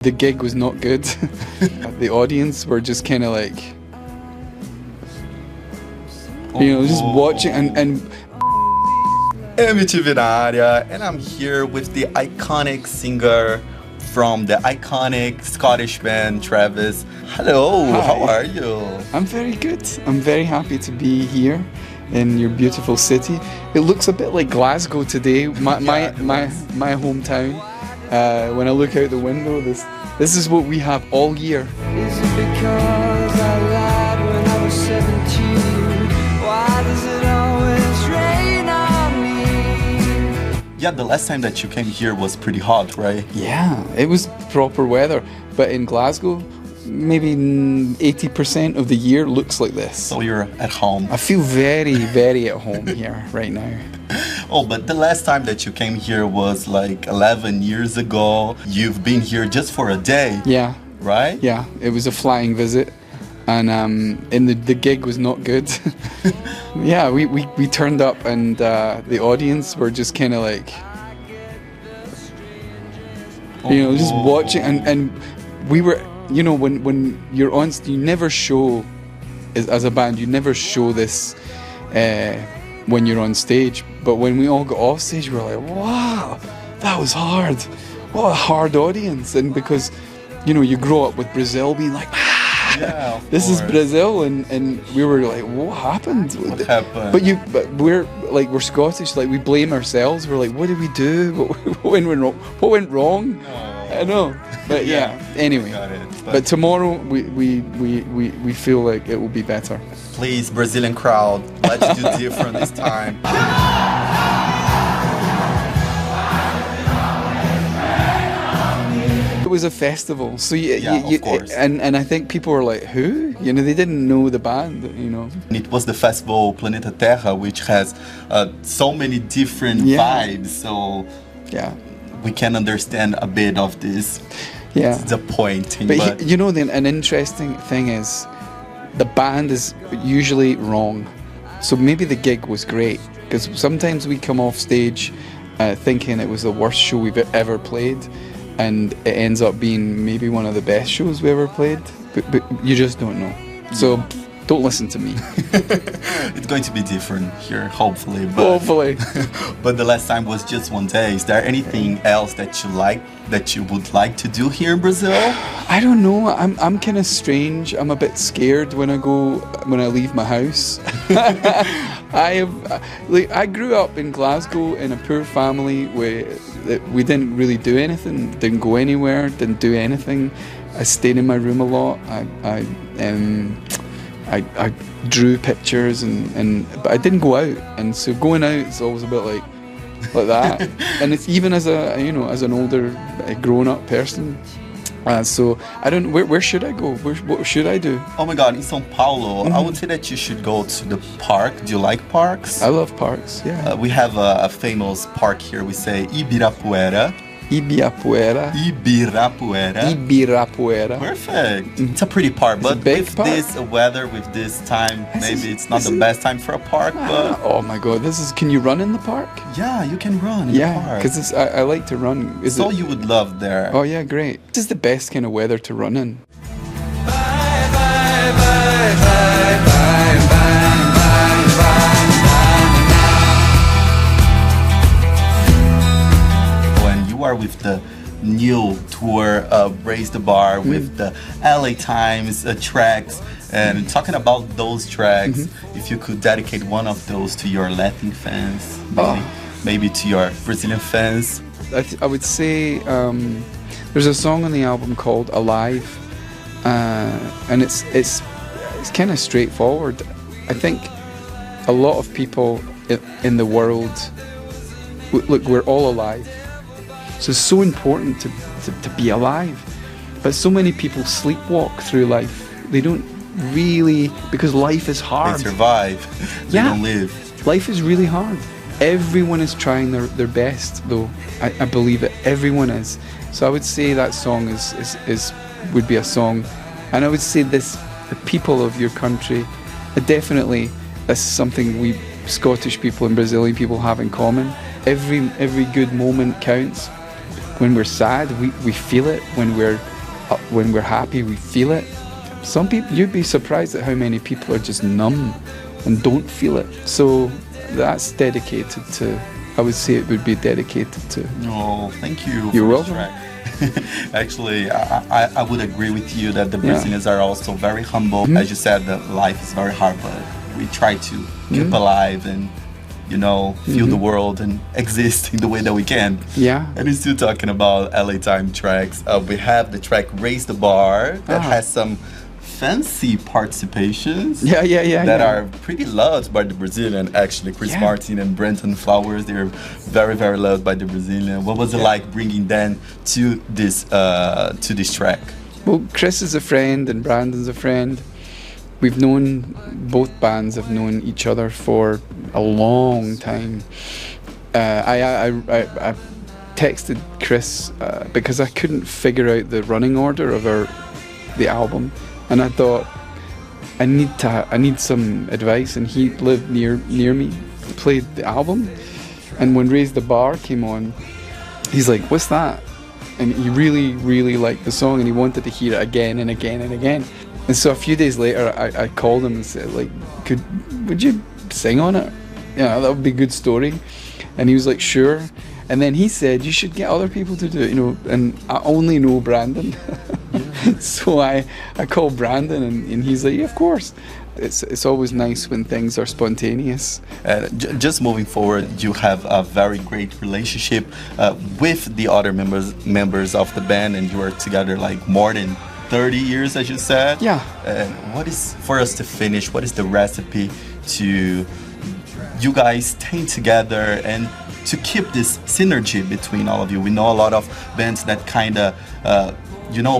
The gig was not good. The audience were just kind of like, you know, just watching and MTV Now BR, and I'm here with the iconic singer from the iconic Scottish band, Travis. Hello, Hi. How are you? I'm very good. I'm very happy to be here in your beautiful city. It looks a bit like Glasgow today, my hometown. When I look out the window, this is what we have all year. Is it because I lied when I was 17? Why does it always rain on me? Yeah, the last time that you came here was pretty hot, right? Yeah, it was proper weather, but in Glasgow, maybe 80% of the year looks like this. So you're at home. I feel very, very at home here right now. Oh, but the last time that you came here was like 11 years ago. You've been here just for a day. Yeah. Right? Yeah, it was a flying visit, and the gig was not good. Yeah, we turned up, and the audience were just kind of like, you know, just watching, and we were, you know, when you're on, you never show, as a band, you never show this when you're on stage. But when we all got off stage, we were like, wow, that was hard. What a hard audience. And because, you know, you grow up with Brazil being like, Yeah, this is Brazil, and we were like, what happened? What happened? But we're Scottish, like we blame ourselves. We're like, what did we do? What went wrong? I know. But yeah, anyway. Got it. But tomorrow we feel like it will be better. Please, Brazilian crowd, let's do different this time. It was a festival, so of course. and I think people were like, who? You know, they didn't know the band, you know. It was the festival Planeta Terra, which has so many different vibes, so Yeah. we can understand a bit of this. Yeah. Disappointing. But you know, an interesting thing is, the band is usually wrong. So maybe the gig was great, because sometimes we come off stage thinking it was the worst show we've ever played, and it ends up being maybe one of the best shows we ever played. But you just don't know. So don't listen to me. It's going to be different here, hopefully. But, Hopefully. But the last time was just one day. Is there anything else that you would like to do here in Brazil? I don't know. I'm kind of strange. I'm a bit scared when I leave my house. I grew up in Glasgow in a poor family where we didn't really do anything, didn't go anywhere, didn't do anything. I stayed in my room a lot. I drew pictures but I didn't go out, and so going out is always a bit like that. And it's even as an older grown-up person. So I don't. Where should I go? What should I do? Oh my God, in São Paulo, I would say that you should go to the park. Do you like parks? I love parks. Yeah. We have a famous park here. We say Ibirapuera. Ibirapuera. Perfect. It's a pretty park, but with park. this weather, with this time, maybe it's not the best time for a park. But Oh my God, can you run in the park? yeah, you can run in the Yeah, park. because I like to run. So you would love there. Oh yeah, great. This is the best kind of weather to run in. When you are with the new tour, Raise the Bar, with the LA Times tracks, and talking about those tracks, if you could dedicate one of those to your Latin fans, maybe to your Brazilian fans. I would say there's a song on the album called Alive, and it's kind of straightforward. I think a lot of people in the world, look, we're all alive, so it's so important to be alive. But so many people sleepwalk through life. They don't really, because life is hard. They survive. They don't live. Life is really hard. Everyone is trying their best, though. I believe it. Everyone is. So I would say that song would be a song, and I would say the people of your country, definitely, that's something we Scottish people and Brazilian people have in common. Every good moment counts. When we're sad, we feel it. When we're happy, we feel it. Some people, you'd be surprised at how many people are just numb and don't feel it. So that's dedicated to, I would say it would be dedicated to. Oh, thank you. You're for this welcome. track. Actually, I would agree with you that the Brazilians are also very humble. As you said, the life is very hard, but we try to keep alive and, you know, feel the world and exist in the way that we can. Yeah. And we're still talking about LA Time tracks. We have the track Raise the Bar that has some fancy participations that are pretty loved by the Brazilian. Actually, Chris Martin and Brenton Flowers, they're very, very loved by the Brazilian. What was it like bringing them to this track? Well, Chris is a friend and Brandon's a friend. We've known, both bands have known each other for a long time. I texted Chris because I couldn't figure out the running order of the album, and I thought I need some advice. And he lived near me, played the album, and when Raise the Bar came on, he's like, "What's that?" And he really, really liked the song, and he wanted to hear it again and again and again. And so a few days later, I called him and said, like, would you sing on it? Yeah, that would be a good story. And he was like, sure. And then he said, you should get other people to do it, you know. And I only know Brandon. So I called Brandon, and he's like, yeah, of course. It's always nice when things are spontaneous. Just moving forward, you have a very great relationship with the other members of the band, and you are together like more than 30 years, as you said. Yeah. What is, for us to finish, what is the recipe to you guys staying together and to keep this synergy between all of you? We know a lot of bands that kind of,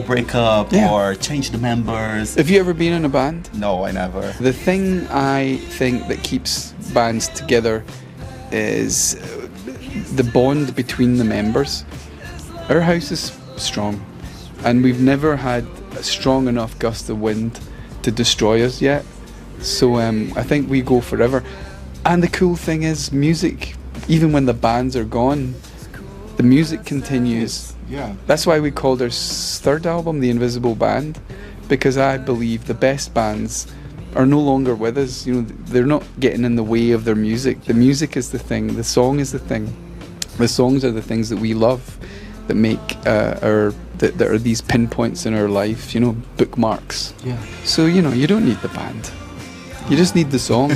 break up or change the members. Have you ever been in a band? No, I never. The thing I think that keeps bands together is the bond between the members. Our house is strong, and we've never had a strong enough gust of wind to destroy us yet. So I think we go forever. And the cool thing is, music, even when the bands are gone, the music continues. Yeah. That's why we called our third album The Invisible Band, because I believe the best bands are no longer with us. You know, they're not getting in the way of their music. The music is the thing. The song is the thing. The songs are the things that we love, that make that are these pinpoints in our life. You know, bookmarks. Yeah. So you know, you don't need the band. You just need the song.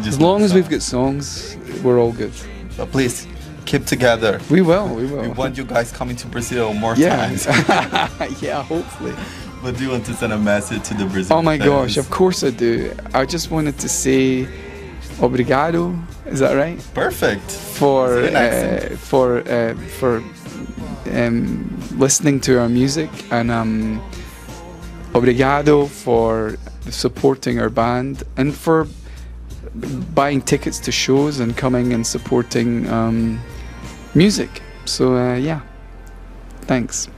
As long as we've got songs, we're all good. But please, keep together. We will. We want you guys coming to Brazil more times. Yeah, hopefully. But do you want to send a message to the Brazilian Oh my fans? gosh, of course I do. I just wanted to say obrigado. Is that right? Perfect. For listening to our music, and obrigado for supporting our band, and for buying tickets to shows and coming and supporting music. So yeah, thanks.